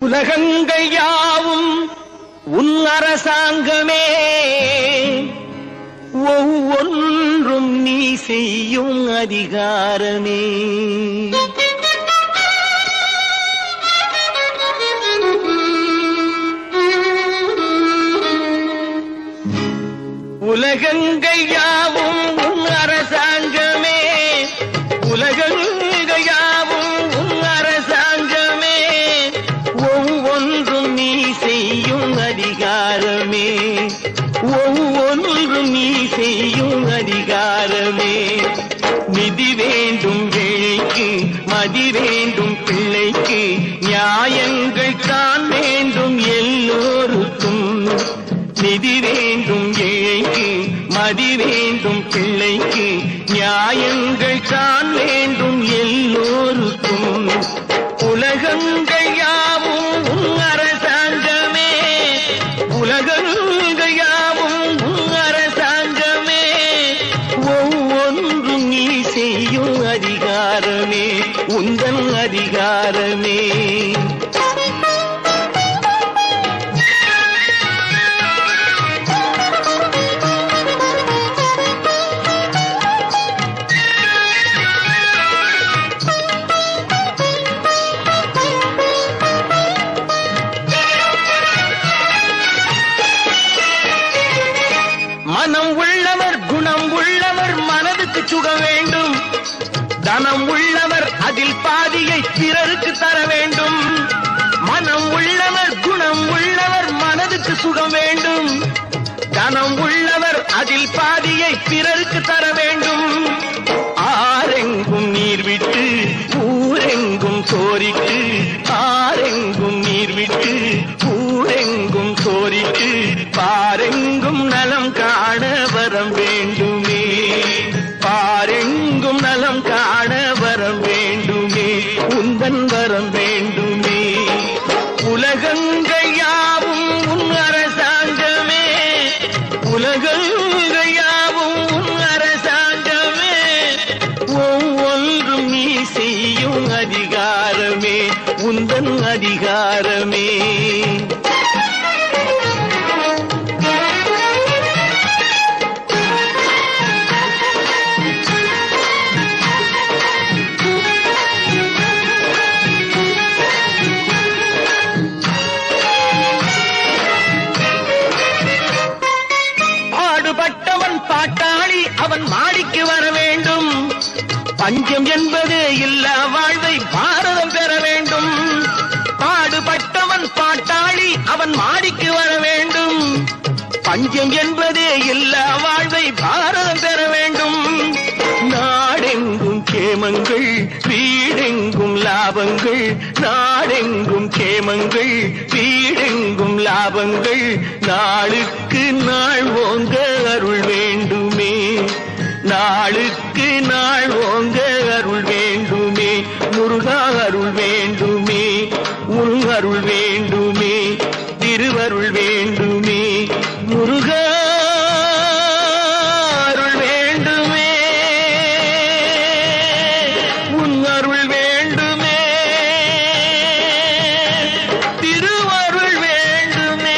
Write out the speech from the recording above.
உலகங்கள் யாவும் உன் அரசாங்கமே, ஒவ்வொன்றும் நீ செய்யும் அதிகாரமே. உலகங்கள் யாவும் உன் அரசாங்கமே, உலகங்கள் யாவும் உன் அரசாங்கமே, ஒவ்வொன்றும் நீ செய்யும் அதிகாரமே, ஒவ்வொன்றும் நீ செய்யும் அதிகாரமே. நிதி வேண்டும் ஏழைக்கு, மதி வேண்டும் பிள்ளைக்கு, நியாயங்கள் தான் வேண்டும் எல்லோருக்கும். நிதி வேண்டும் ஏழைக்கு, மதி வேண்டும் பிள்ளைக்கு, நியாயங்கள் தான் வேண்டும் எல்லோருக்கும். உலகங்கள் யாவும் உன் அரசாங்கமே, உலகங்கள் யாவும் உன் அரசாங்கமே, ஒவ்வொன்றும் நீ செய்யும் அதிகாரமே, உந்தன் அதிகாரமே. மனம் உள்ளவர் குணம் உள்ளவர் மனதுக்கு சுகம் வேண்டும், தனம் உள்ளவர் அதில் பாதியை பிறருக்கு தர வேண்டும். மனம் உள்ளவர் குணம் உள்ளவர் மனதுக்கு சுகம் வேண்டும், தனம் உள்ளவர் அதில் பாதியை பிறருக்கு தர வேண்டும். ஆரெங்கும் நீர் விட்டு ஊரெங்கும் சோரிட்டு, ஆரெங்கும் நீர் விட்டு ஊரெங்கும் சோரிட்டு, பாரெங்கும் நலம் காண வரம் வேண்டுமே, பாரெங்கும் நலம் காண வரம் வேண்டுமே, உந்தன் வரம் வேண்டுமே. உலகங்கள் யாவும் உன் அரசாங்கமே, உலகங்கள் யாவும் உன் அரசாங்கமே, ஒவ்வொன்றும் நீ செய்யும் அதிகாரமே, உந்தன் அதிகாரமே. பாடுபட்டவன் பாட்டாளி அவன் மாடிக்கு வர வேண்டும், பஞ்சம் என்பது இல்லா வாழ்வை பாரதம் பெற வேண்டும். பாடுபட்டவன் பாட்டாளி அவன் மாடிக்கு வர வேண்டும், பஞ்சம் என்பதே இல்லா வாழ்வை பாரதம் பெற வேண்டும். நாடெங்கும் கேமங்கள் வீடெங்கும் லாபங்கள், நாடெங்கும் கேமங்கள் வீடெங்கும் லாபங்கள், நாளுக்கு நாள் ஓங்க அருள் வேண்டுமே, நாளுக்கு நாள் ஓங்க அருள் வேண்டுமே. முருகா அருள் வேண்டுமே, உன் அருள் வேண்டுமே, திருவருள் வேண்டுமே. முருகா அருள் வேண்டுமே, உன் அருள் வேண்டுமே, திருவருள் வேண்டுமே.